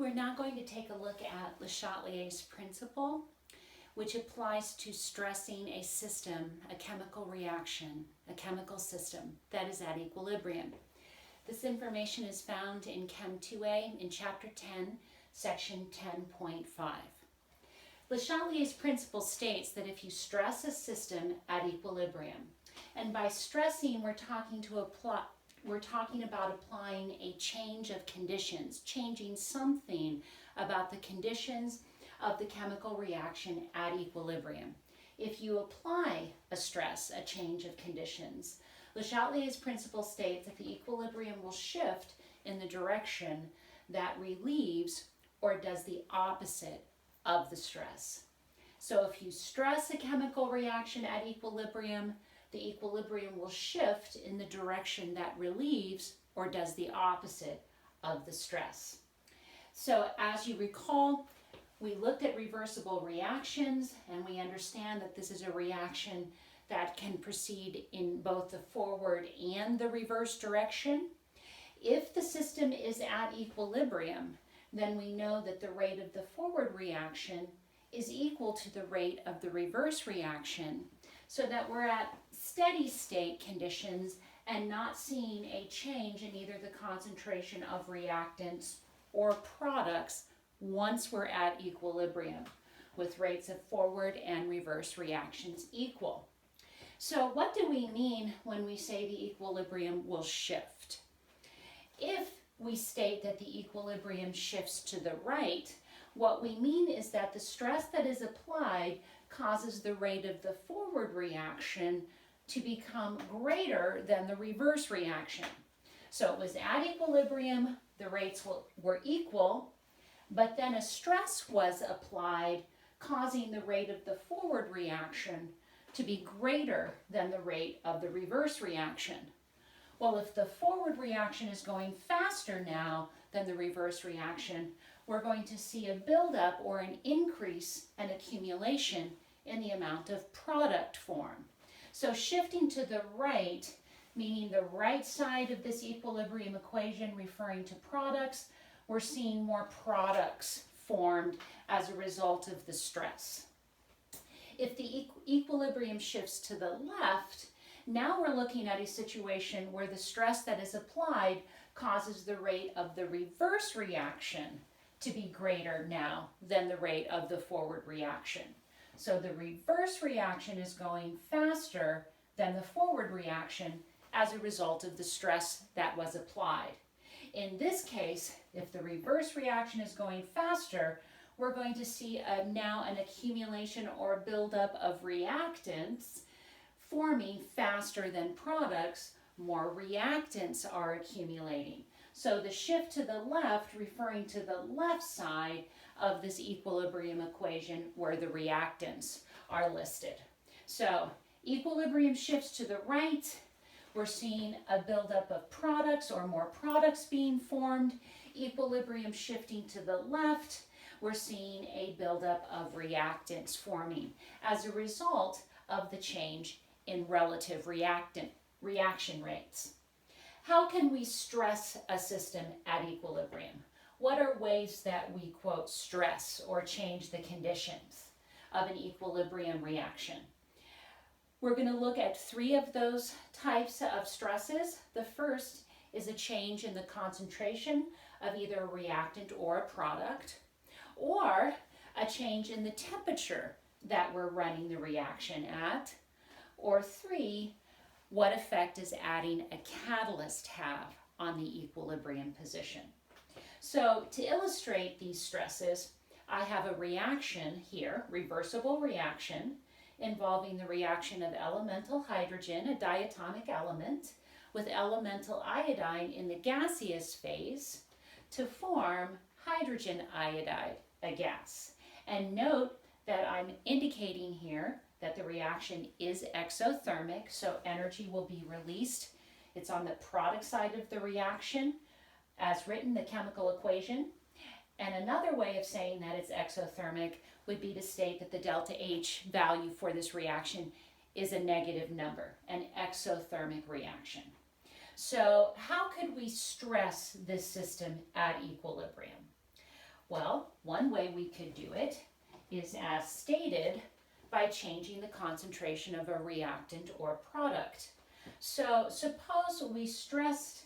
We're now going to take a look at Le Chatelier's principle, which applies to stressing a system, a chemical reaction, a chemical system that is at equilibrium. This information is found in Chem 2A in Chapter 10, Section 10.5. Le Chatelier's principle states that if you stress a system at equilibrium, and by stressing we're talking about applying a change of conditions, changing something about the conditions of the chemical reaction at equilibrium. If you apply a stress, a change of conditions, Le Chatelier's principle states that the equilibrium will shift in the direction that relieves or does the opposite of the stress. So if you stress a chemical reaction at equilibrium, the equilibrium will shift in the direction that relieves or does the opposite of the stress. So as you recall, we looked at reversible reactions, and we understand that this is a reaction that can proceed in both the forward and the reverse direction. If the system is at equilibrium, then we know that the rate of the forward reaction is equal to the rate of the reverse reaction, so that we're at steady state conditions and not seeing a change in either the concentration of reactants or products once we're at equilibrium, with rates of forward and reverse reactions equal. So what do we mean when we say the equilibrium will shift? If we state that the equilibrium shifts to the right, what we mean is that the stress that is applied causes the rate of the forward reaction to become greater than the reverse reaction. So it was at equilibrium, the rates were equal, but then a stress was applied, causing the rate of the forward reaction to be greater than the rate of the reverse reaction. Well, if the forward reaction is going faster now than the reverse reaction, we're going to see a buildup or an increase, an accumulation in the amount of product form. So shifting to the right, meaning the right side of this equilibrium equation referring to products, we're seeing more products formed as a result of the stress. If the equilibrium shifts to the left, now we're looking at a situation where the stress that is applied causes the rate of the reverse reaction to be greater now than the rate of the forward reaction. So the reverse reaction is going faster than the forward reaction as a result of the stress that was applied. In this case, if the reverse reaction is going faster, we're going to see now an accumulation or buildup of reactants forming faster than products. More reactants are accumulating. So the shift to the left, referring to the left side of this equilibrium equation where the reactants are listed. So equilibrium shifts to the right. We're seeing a buildup of products or more products being formed. Equilibrium shifting to the left. We're seeing a buildup of reactants forming as a result of the change in relative reaction rates. How can we stress a system at equilibrium? What are ways that we, quote, stress or change the conditions of an equilibrium reaction? We're going to look at three of those types of stresses. The first is a change in the concentration of either a reactant or a product, or a change in the temperature that we're running the reaction at, or three, what effect does adding a catalyst have on the equilibrium position? So to illustrate these stresses, I have a reaction here, reversible reaction, involving the reaction of elemental hydrogen, a diatomic element, with elemental iodine in the gaseous phase to form hydrogen iodide, a gas. And note that I'm indicating here that the reaction is exothermic, so energy will be released. It's on the product side of the reaction, as written, the chemical equation. And another way of saying that it's exothermic would be to state that the delta H value for this reaction is a negative number, an exothermic reaction. So how could we stress this system at equilibrium? Well, one way we could do it is as stated by changing the concentration of a reactant or product. So suppose we stressed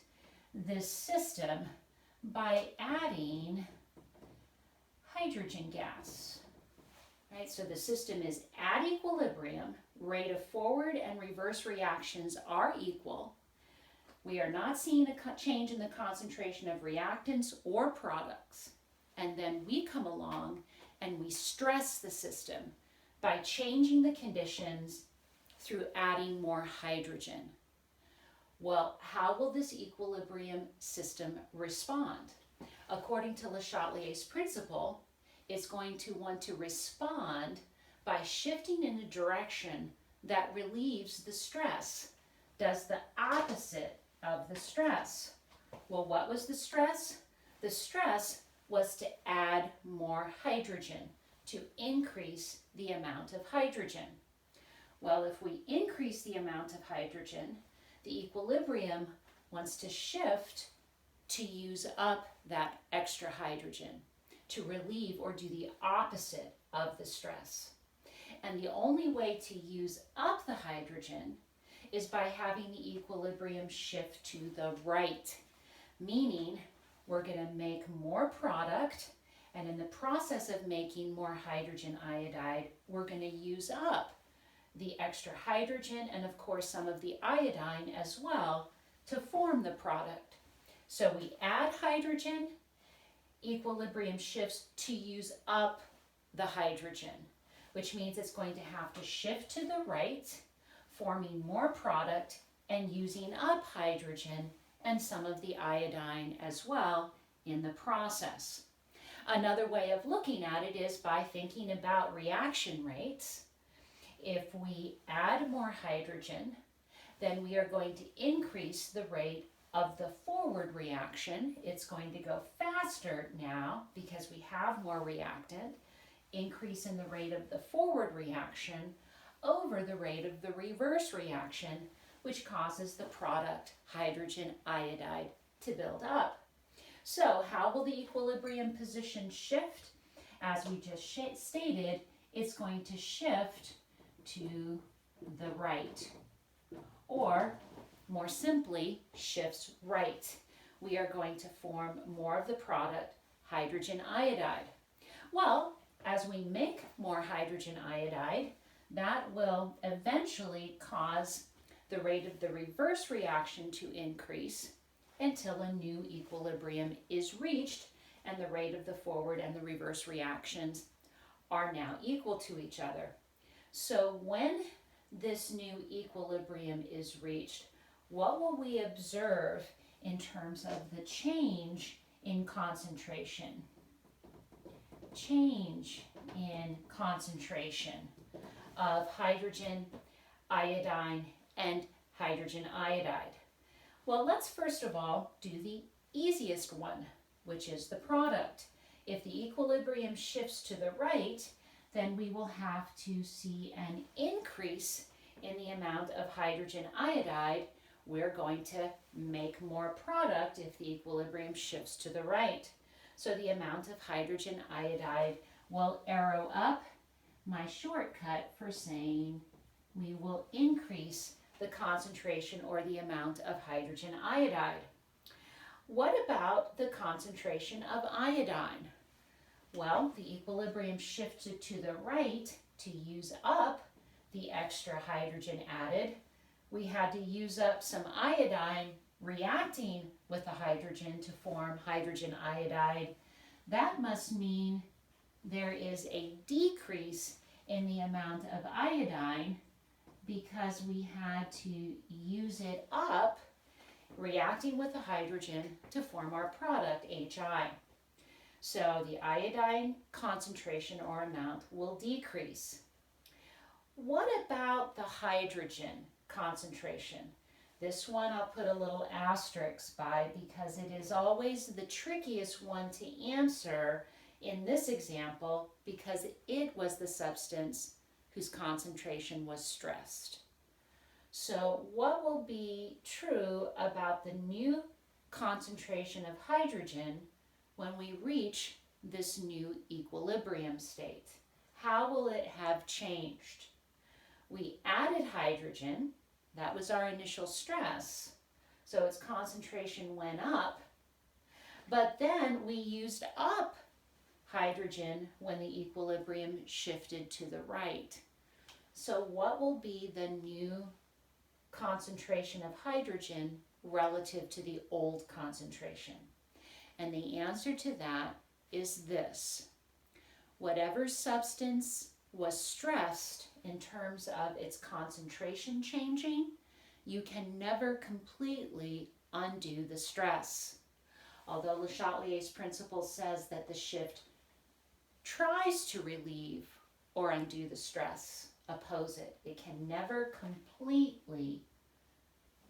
this system by adding hydrogen gas. Right? So the system is at equilibrium, rate of forward and reverse reactions are equal. We are not seeing a change in the concentration of reactants or products. And then we come along and we stress the system by changing the conditions through adding more hydrogen. Well, how will this equilibrium system respond? According to Le Chatelier's principle, it's going to want to respond by shifting in a direction that relieves the stress, does the opposite of the stress. Well, what was the stress? The stress was to add more hydrogen, to increase the amount of hydrogen. Well, if we increase the amount of hydrogen, the equilibrium wants to shift to use up that extra hydrogen, to relieve or do the opposite of the stress. And the only way to use up the hydrogen is by having the equilibrium shift to the right, meaning we're going to make more product, and in the process of making more hydrogen iodide, we're going to use up the extra hydrogen and of course some of the iodine as well to form the product. So we add hydrogen, equilibrium shifts to use up the hydrogen, which means it's going to have to shift to the right, forming more product and using up hydrogen and some of the iodine as well in the process. Another way of looking at it is by thinking about reaction rates. If we add more hydrogen, then we are going to increase the rate of the forward reaction. It's going to go faster now because we have more reactant, increase in the rate of the forward reaction over the rate of the reverse reaction, which causes the product hydrogen iodide to build up. So how will the equilibrium position shift? As we just stated, it's going to shift to the right, or more simply, shifts right. We are going to form more of the product, hydrogen iodide. Well, as we make more hydrogen iodide, that will eventually cause the rate of the reverse reaction to increase until a new equilibrium is reached and the rate of the forward and the reverse reactions are now equal to each other. So when this new equilibrium is reached, what will we observe in terms of the change in concentration? Change in concentration of hydrogen, iodine, and hydrogen iodide. Well, let's first of all do the easiest one, which is the product. If the equilibrium shifts to the right, then we will have to see an increase in the amount of hydrogen iodide. We're going to make more product if the equilibrium shifts to the right. So the amount of hydrogen iodide will arrow up, my shortcut for saying we will increase the concentration or the amount of hydrogen iodide. What about the concentration of iodine? Well, the equilibrium shifted to the right to use up the extra hydrogen added. We had to use up some iodine reacting with the hydrogen to form hydrogen iodide. That must mean there is a decrease in the amount of iodine because we had to use it up reacting with the hydrogen to form our product, HI. So the iodine concentration or amount will decrease. What about the hydrogen concentration? This one I'll put a little asterisk by because it is always the trickiest one to answer in this example because it was the substance whose concentration was stressed. So what will be true about the new concentration of hydrogen when we reach this new equilibrium state? How will it have changed? We added hydrogen, that was our initial stress, so its concentration went up, but then we used up hydrogen when the equilibrium shifted to the right. So what will be the new concentration of hydrogen relative to the old concentration? And the answer to that is this. Whatever substance was stressed in terms of its concentration changing, you can never completely undo the stress. Although Le Chatelier's principle says that the shift tries to relieve or undo the stress, oppose it. It can never completely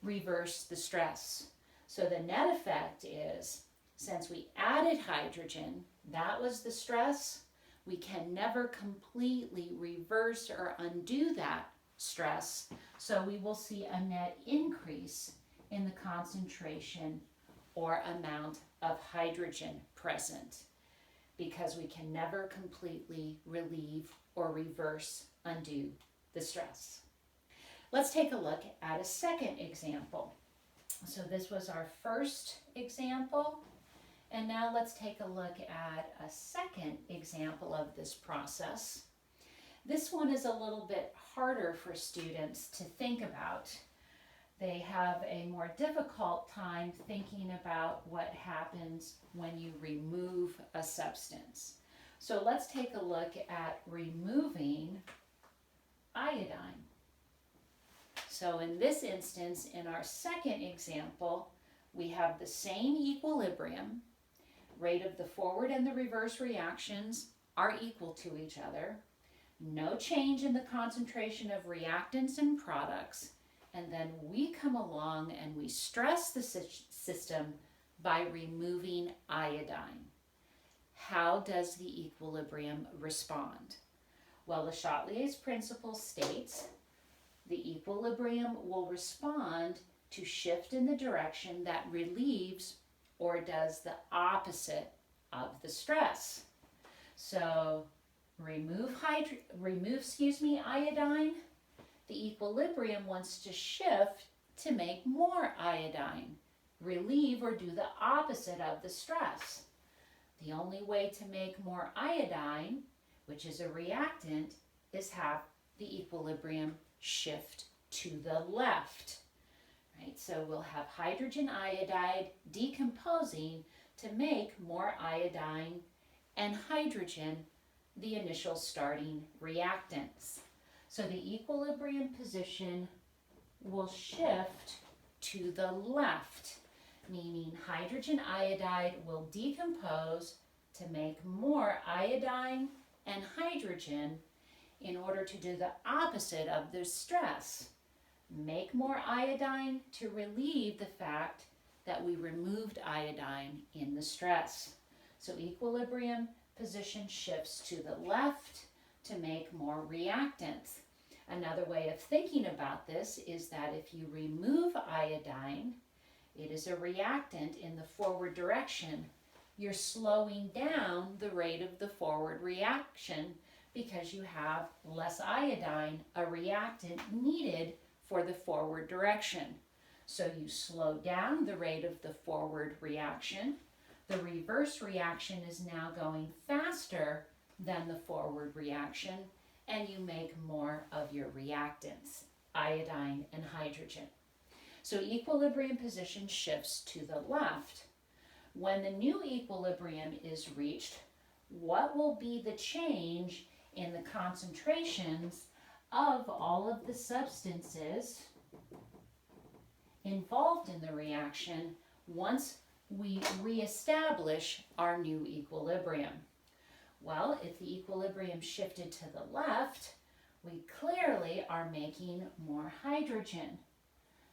reverse the stress. So the net effect is, since we added hydrogen, that was the stress, we can never completely reverse or undo that stress. So we will see a net increase in the concentration or amount of hydrogen present, because we can never completely relieve or reverse, undo the stress. Let's take a look at a second example. So this was our first example, and now let's take a look at a second example of this process. This one is a little bit harder for students to think about. They have a more difficult time thinking about what happens when you remove a substance. So let's take a look at removing iodine. So in this instance, in our second example, we have the same equilibrium. Rate of the forward and the reverse reactions are equal to each other. No change in the concentration of reactants and products. And then we come along and we stress the system by removing iodine. How does the equilibrium respond? Well, Le Chatelier's principle states the equilibrium will respond to shift in the direction that relieves or does the opposite of the stress. So remove iodine. The equilibrium wants to shift to make more iodine, relieve or do the opposite of the stress. The only way to make more iodine, which is a reactant, is have the equilibrium shift to the left. Right? So we'll have hydrogen iodide decomposing to make more iodine and hydrogen, the initial starting reactants. So the equilibrium position will shift to the left, meaning hydrogen iodide will decompose to make more iodine and hydrogen in order to do the opposite of the stress. Make more iodine to relieve the fact that we removed iodine in the stress. So equilibrium position shifts to the left to make more reactants. Another way of thinking about this is that if you remove iodine, it is a reactant in the forward direction. You're slowing down the rate of the forward reaction because you have less iodine, a reactant needed for the forward direction. So you slow down the rate of the forward reaction. The reverse reaction is now going faster than the forward reaction, and you make more of your reactants, iodine and hydrogen. So equilibrium position shifts to the left. When the new equilibrium is reached, what will be the change in the concentrations of all of the substances involved in the reaction once we reestablish our new equilibrium? Well, if the equilibrium shifted to the left, we clearly are making more hydrogen.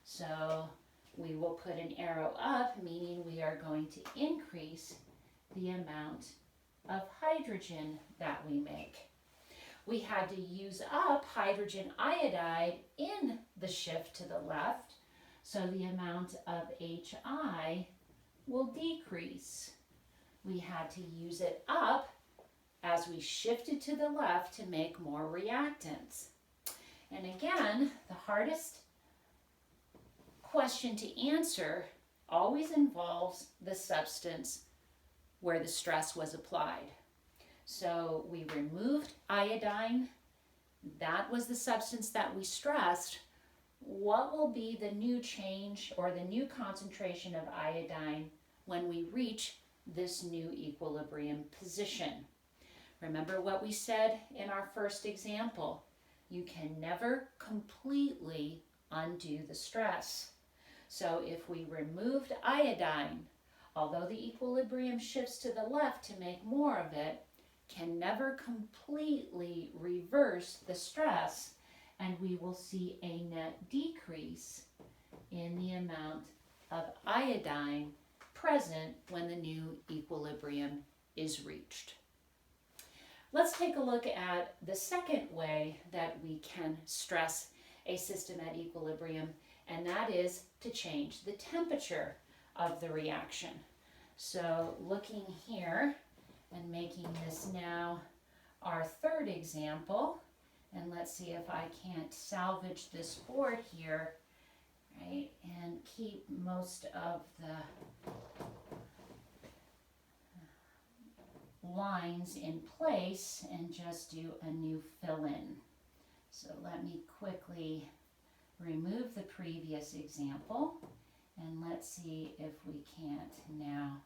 So we will put an arrow up, meaning we are going to increase the amount of hydrogen that we make. We had to use up hydrogen iodide in the shift to the left, so the amount of HI will decrease. we had to use it up as we shifted to the left to make more reactants. And again, the hardest question to answer always involves the substance where the stress was applied. So we removed iodine. That was the substance that we stressed. What will be the new change or the new concentration of iodine when we reach this new equilibrium position? Remember what we said in our first example. You can never completely undo the stress. So if we removed iodine, although the equilibrium shifts to the left to make more of it, can never completely reverse the stress, and we will see a net decrease in the amount of iodine present when the new equilibrium is reached. Let's take a look at the second way that we can stress a system at equilibrium, and that is to change the temperature of the reaction. So looking here and making this now our third example, and let's see if I can't salvage this board here, right, and keep most of the lines in place and just do a new fill-in. So let me quickly remove the previous example, and let's see if we can't now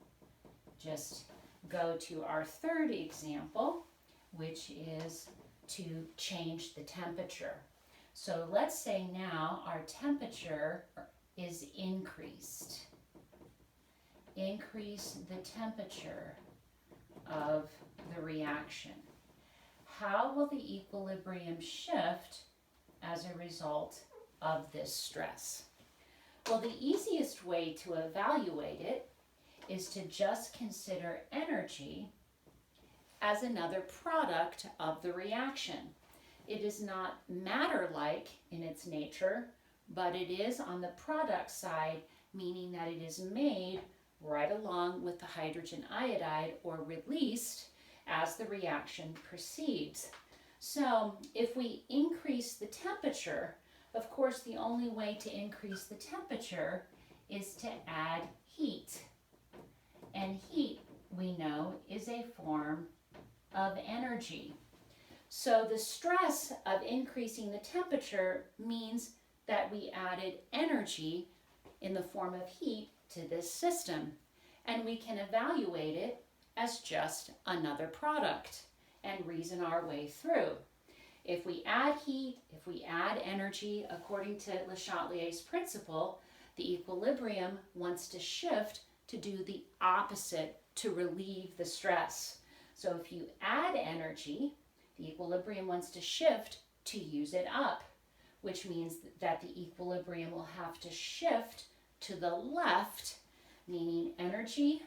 just go to our third example, which is to change the temperature. So let's say now our temperature is increased. Increase the temperature of the reaction. How will the equilibrium shift as a result of this stress? Well, the easiest way to evaluate it is to just consider energy as another product of the reaction. It is not matter-like in its nature, but it is on the product side, meaning that it is made right along with the hydrogen iodide or released as the reaction proceeds. So if we increase the temperature, of course the only way to increase the temperature is to add heat. And heat, we know, is a form of energy. So the stress of increasing the temperature means that we added energy in the form of heat to this system, and we can evaluate it as just another product and reason our way through. If we add heat, if we add energy, according to Le Chatelier's principle, the equilibrium wants to shift to do the opposite to relieve the stress. So if you add energy, the equilibrium wants to shift to use it up, which means that the equilibrium will have to shift to the left, meaning energy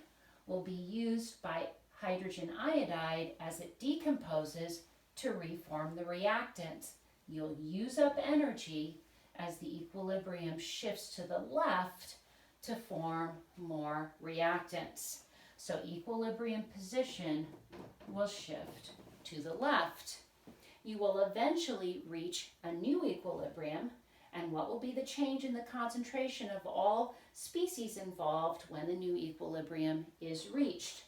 will be used by hydrogen iodide as it decomposes to reform the reactant. You'll use up energy as the equilibrium shifts to the left to form more reactants. So equilibrium position will shift to the left. You will eventually reach a new equilibrium, and what will be the change in the concentration of all species involved when the new equilibrium is reached?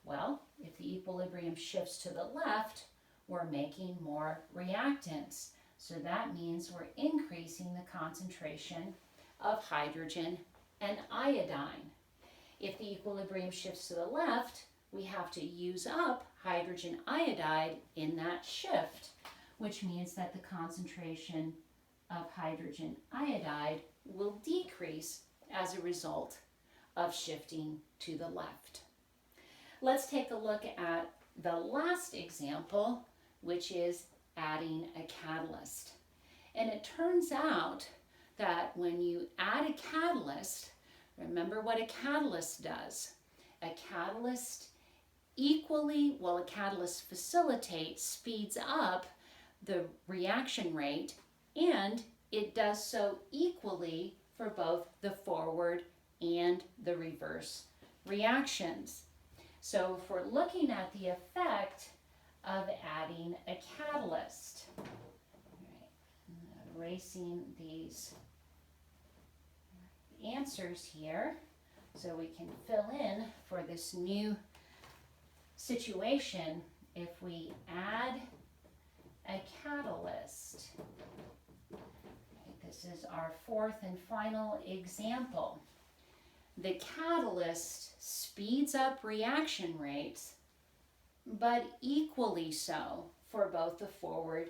Well, if the equilibrium shifts to the left, we're making more reactants. So that means we're increasing the concentration of hydrogen and iodine. If the equilibrium shifts to the left, we have to use up hydrogen iodide in that shift, which means that the concentration of hydrogen iodide will decrease as a result of shifting to the left. Let's take a look at the last example, which is adding a catalyst. And it turns out that when you add a catalyst, remember what a catalyst does. A catalyst a catalyst facilitates, speeds up the reaction rate, and it does so equally for both the forward and the reverse reactions. So if we're looking at the effect of adding a catalyst, all right, I'm erasing these answers here so we can fill in for this new situation. If we add a catalyst, this is our fourth and final example. The catalyst speeds up reaction rates, but equally so for both the forward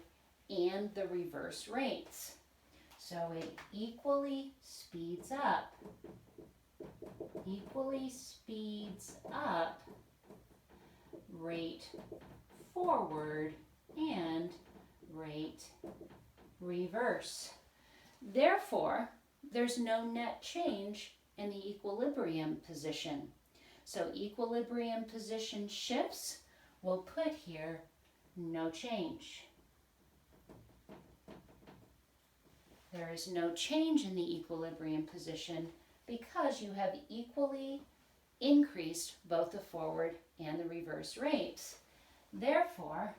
and the reverse rates. So it equally speeds up rate forward and rate reverse. Therefore, there's no net change in the equilibrium position. So equilibrium position shifts, we'll put here no change. There is no change in the equilibrium position because you have equally increased both the forward and the reverse rates. Therefore,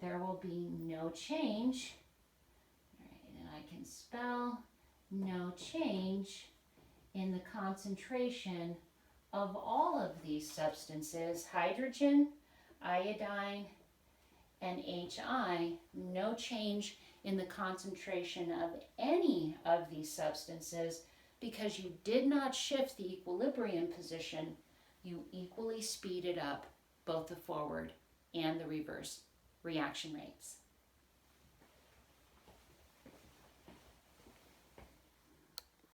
there will be no change. All right, and I can spell no change in the concentration of all of these substances, hydrogen, iodine, and HI, no change in the concentration of any of these substances because you did not shift the equilibrium position, you equally speeded up both the forward and the reverse reaction rates.